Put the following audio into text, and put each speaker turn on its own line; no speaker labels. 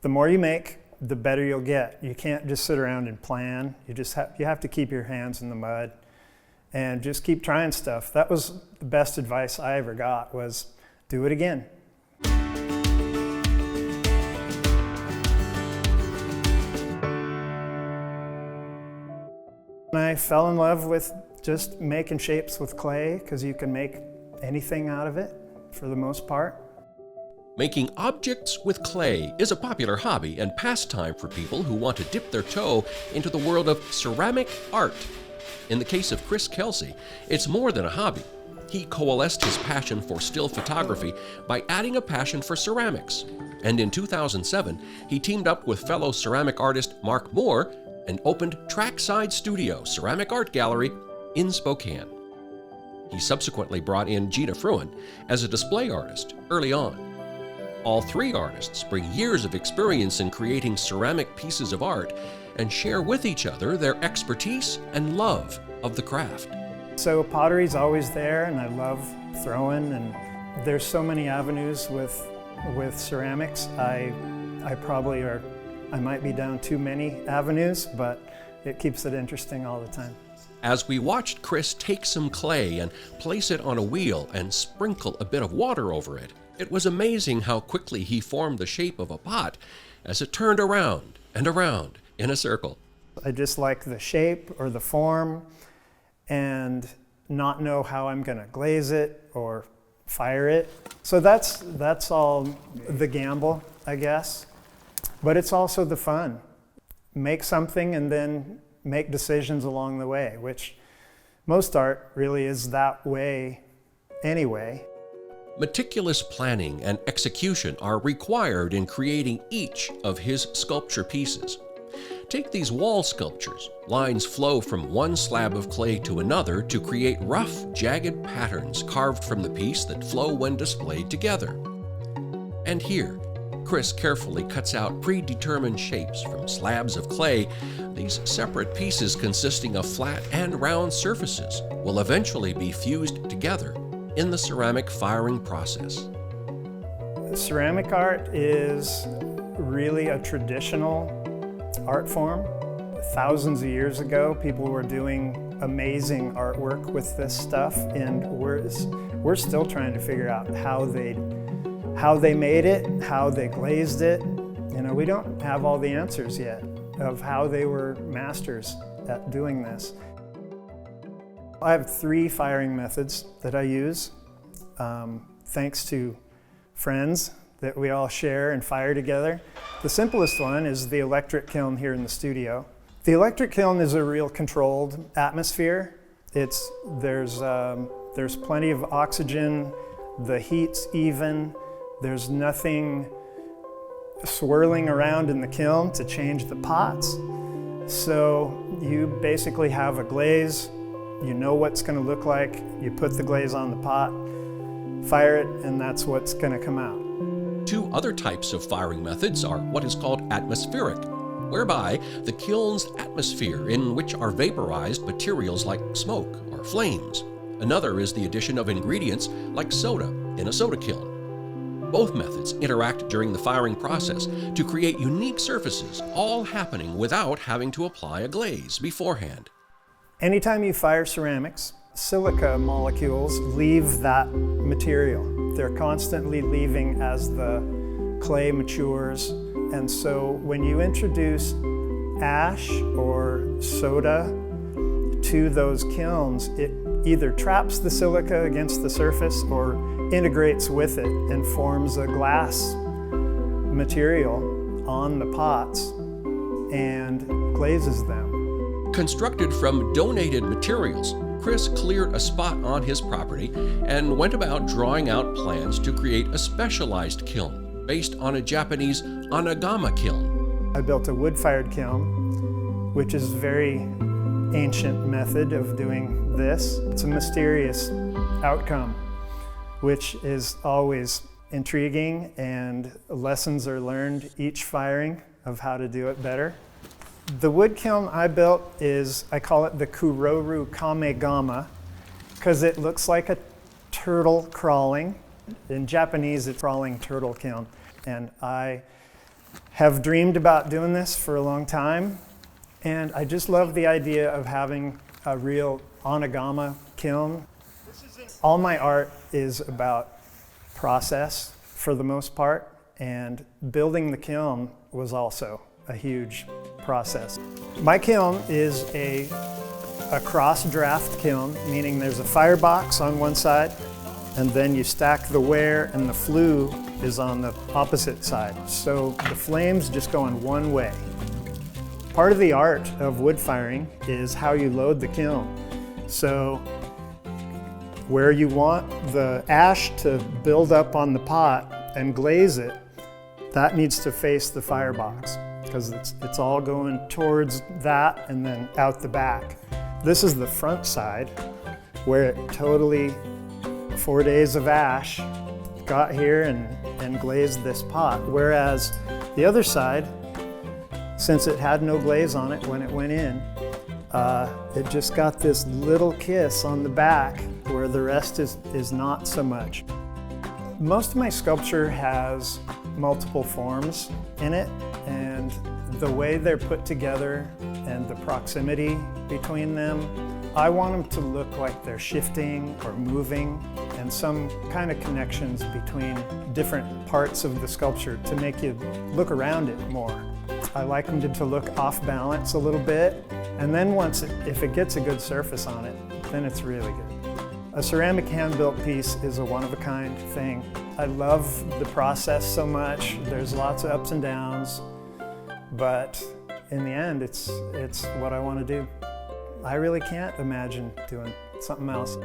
The more you make, the better you'll get. You can't just sit around and plan. You have to keep your hands in the mud and just keep trying stuff. That was the best advice I ever got, was do it again. And I fell in love with just making shapes with clay, because you can make anything out of it for the most part.
Making objects with clay is a popular hobby and pastime for people who want to dip their toe into the world of ceramic art. In the case of Chris Kelsey, it's more than a hobby. He coalesced his passion for still photography by adding a passion for ceramics. And in 2007, he teamed up with fellow ceramic artist Mark Moore and opened Trackside Studio Ceramic Art Gallery in Spokane. He subsequently brought in Gina Fruin as a display artist early on. All three artists bring years of experience in creating ceramic pieces of art and share with each other their expertise and love of the craft.
So pottery's always there, and I love throwing, and there's so many avenues with ceramics. I might be down too many avenues, but it keeps it interesting all the time.
As we watched Chris take some clay and place it on a wheel and sprinkle a bit of water over it, it was amazing how quickly he formed the shape of a pot as it turned around and around in a circle.
I just like the shape or the form and not know how I'm going to glaze it or fire it. So that's all the gamble, I guess. But it's also the fun. Make something and then make decisions along the way, which most art really is that way anyway.
Meticulous planning and execution are required in creating each of his sculpture pieces. Take these wall sculptures. Lines flow from one slab of clay to another to create rough, jagged patterns carved from the piece that flow when displayed together. And here, Chris carefully cuts out predetermined shapes from slabs of clay. These separate pieces, consisting of flat and round surfaces, will eventually be fused together in the ceramic firing process.
Ceramic art is really a traditional art form. Thousands of years ago, people were doing amazing artwork with this stuff, and we're still trying to figure out how they made it, how they glazed it. You know, we don't have all the answers yet of how they were masters at doing this. I have 3 firing methods that I use, thanks to friends that we all share and fire together. The simplest one is the electric kiln here in the studio. The electric kiln is a real controlled atmosphere. There's plenty of oxygen, the heat's even, there's nothing swirling around in the kiln to change the pots. So you basically have a glaze. You know what's going to look like. You put the glaze on the pot, fire it, and that's what's going to come out.
2 other types of firing methods are what is called atmospheric, whereby the kiln's atmosphere, in which are vaporized materials like smoke or flames. Another is the addition of ingredients like soda in a soda kiln. Both methods interact during the firing process to create unique surfaces, all happening without having to apply a glaze beforehand.
Anytime you fire ceramics, silica molecules leave that material. They're constantly leaving as the clay matures. And so when you introduce ash or soda to those kilns, it either traps the silica against the surface or integrates with it and forms a glass material on the pots and glazes them.
Constructed from donated materials, Chris cleared a spot on his property and went about drawing out plans to create a specialized kiln based on a Japanese anagama kiln.
I built a wood-fired kiln, which is a very ancient method of doing this. It's a mysterious outcome, which is always intriguing, and lessons are learned each firing of how to do it better. The wood kiln I built I call it the Kuroru Kamegama, because it looks like a turtle crawling. In Japanese, it's crawling turtle kiln. And I have dreamed about doing this for a long time, and I just love the idea of having a real onigama kiln. All my art is about process for the most part, and building the kiln was also a huge process. My kiln is a cross draft kiln, meaning there's a firebox on one side, and then you stack the ware, and the flue is on the opposite side. So the flames just go in one way. Part of the art of wood firing is how you load the kiln. So where you want the ash to build up on the pot and glaze it, that needs to face the firebox, because it's all going towards that and then out the back. This is the front side, where it totally, 4 days of ash, got here and glazed this pot. Whereas the other side, since it had no glaze on it when it went in, it just got this little kiss on the back where the rest is not so much. Most of my sculpture has multiple forms in it, and the way they're put together and the proximity between them, I want them to look like they're shifting or moving, and some kind of connections between different parts of the sculpture to make you look around it more. I like them to look off balance a little bit, and then if it gets a good surface on it, then it's really good. A ceramic hand-built piece is a one-of-a-kind thing. I love the process so much. There's lots of ups and downs, but in the end, it's what I want to do. I really can't imagine doing something else.